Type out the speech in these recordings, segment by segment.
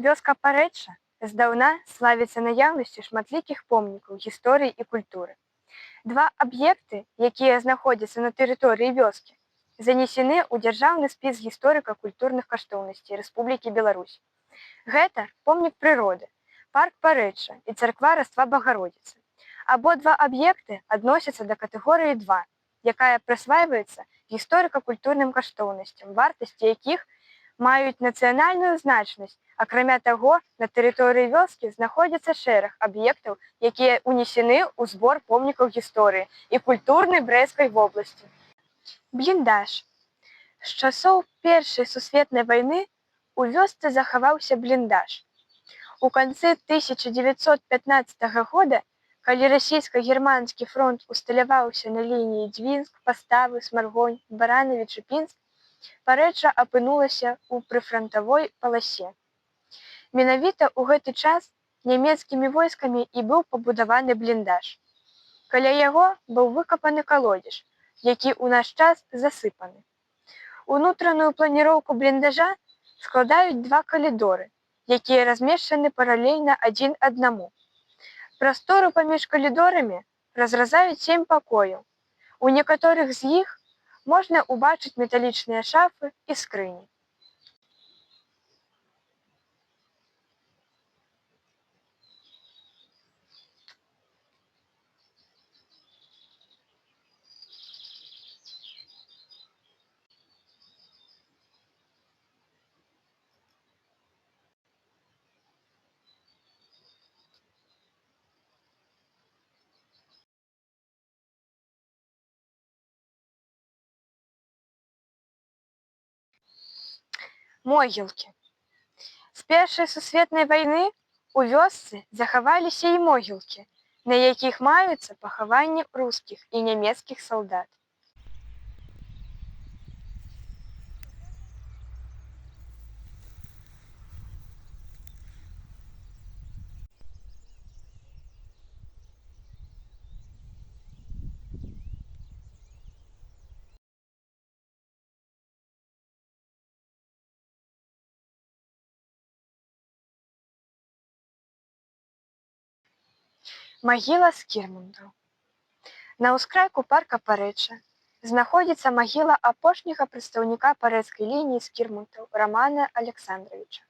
Вёска Парэча здаўна славіцца наяўнасцю шматлікіх помнікаў гісторыі і культуры. Два аб'екты, якія знаходзяцца на тэрыторыі вёскі, занесены ў дзяржаўны спіс гісторыка-культурных каштоўнасцей Рэспублікі Беларусь. Гэта помнік прыроды, парк Парэча і царква Раства Багародзіцы. Абодва аб'екты адносяцца да катэгорыі 2, якая прысвайваецца гісторыка-культурным каштоўнасцям, вартасці якіх маюць нацыянальную значнасць. Акрамя таго, на тэрыторыі вёскі знаходзіцца шэраг аб'ектаў, якія ўнесены ў збор помнікаў гісторыі і культурнай Брэсцкай вобласці. Бліндаж. З часоў Першай сусветнай вайны у вёсцы захаваўся бліндаж. У канцы 1915 года, калі расійска-германскі фронт усталяваўся на лініі Дзвінск, Паставы, Смаргонь, Баранавіч і Пінск, Парэча апынулася ў прыфрантавой паласе. Менавіта ў гэты час нямецкімі войскамі і быў пабудаваны бліндаж. Каля яго быў выкапаны калодзеж, які ў наш час засыпаны. Унутраную планіроўку бліндажа складаюць два калідоры, якія размешчаны паралельна адзін аднаму. Прастору паміж калідорамі разразаюць 7 пакояў. У некаторых з іх можна ўбачыць металічныя шафы і скрыні. Могілкі. З Першай сусветнай вайны ў вёсцы захаваліся і могілкі, на якіх маюцца пахаванні рускіх і нямецкіх салдат. Магіла скірмундаў. На ўскрайку парка Парэча знаходзіцца магіла апошняга прадстаўніка парэцкай лініі скірмундаў Рамана Александровича.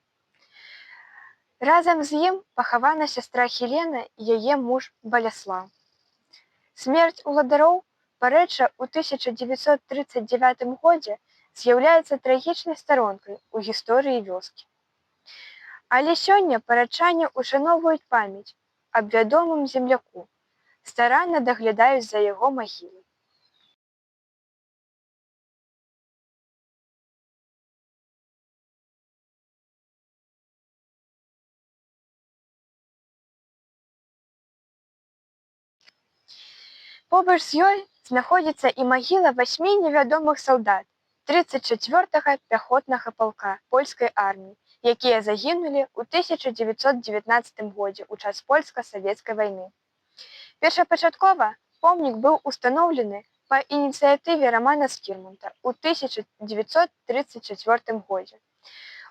Разам з ім пахавана сястра Хелена і яе муж Баляслаў. Смерць уладароў Парэча ў 1939 годзе з'яўляецца трагічнай старонкай у гісторыі вёскі. Але сёння парэчане ушаноўваюць памяць аб вядомым земляку, старанна даглядаюць за яго магілай. Побач з ёй знаходзіцца і магіла 8 невядомых салдат 34-га пяхотнага палка польскай арміі, якія загінулі ў 1919 годзе ў час польска-савецкай вайны. Першапачаткова помнік быў устаноўлены па ініцыятыве Рамана Скірмунда ў 1934 годзе.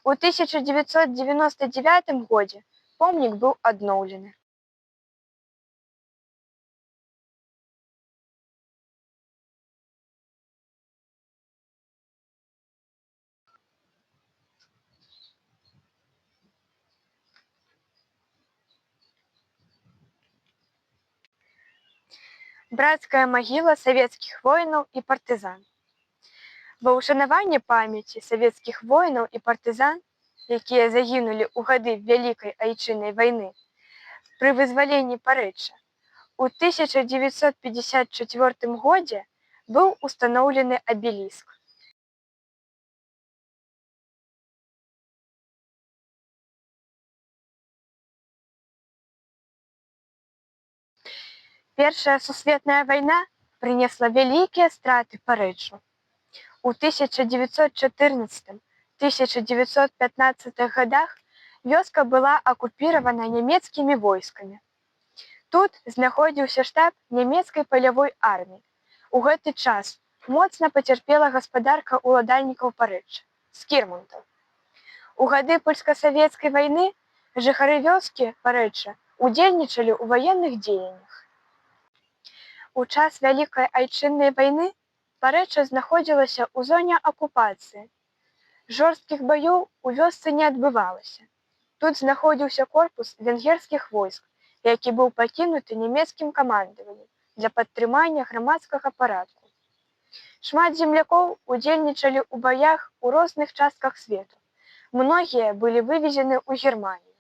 У 1999 годзе помнік быў адноўлены. Брацкая магіла савецкіх воінаў і партызан. Ва ўшанаванне памяці савецкіх воінаў і партызан, якія загінулі ў гады Вялікай айчыннай вайны, пры вызваленні Парэча, у 1954 годзе быў устаноўлены абеліск. Першая сусветная вайна прынесла вялікія страты Парэчу. У 1914-1915 годах вёска была акупіравана нямецкімі войскамі. Тут знаходзіўся штаб нямецкай палявой арміі. У гэты час моцна пацярпела гаспадарка ўладальнікаў Парэча, скірмундаў. У гады польска-савецкай вайны жыхары вёскі Парэчча удзельнічалі ў ваенных дзеяннях. У час Вялікай айчыннай вайны Парэчча знаходзілася ў зоне акупацыі. Жорсткіх баёў у вёсцы не адбывалася. Тут знаходзіўся корпус венгерскіх войск, які быў пакінуты нямецкім камандаваннем для падтрымання грамадскага парадку. Шмат землякоў удзельнічалі ў баях у розных частках свету. Многія былі вывезены ў Германію.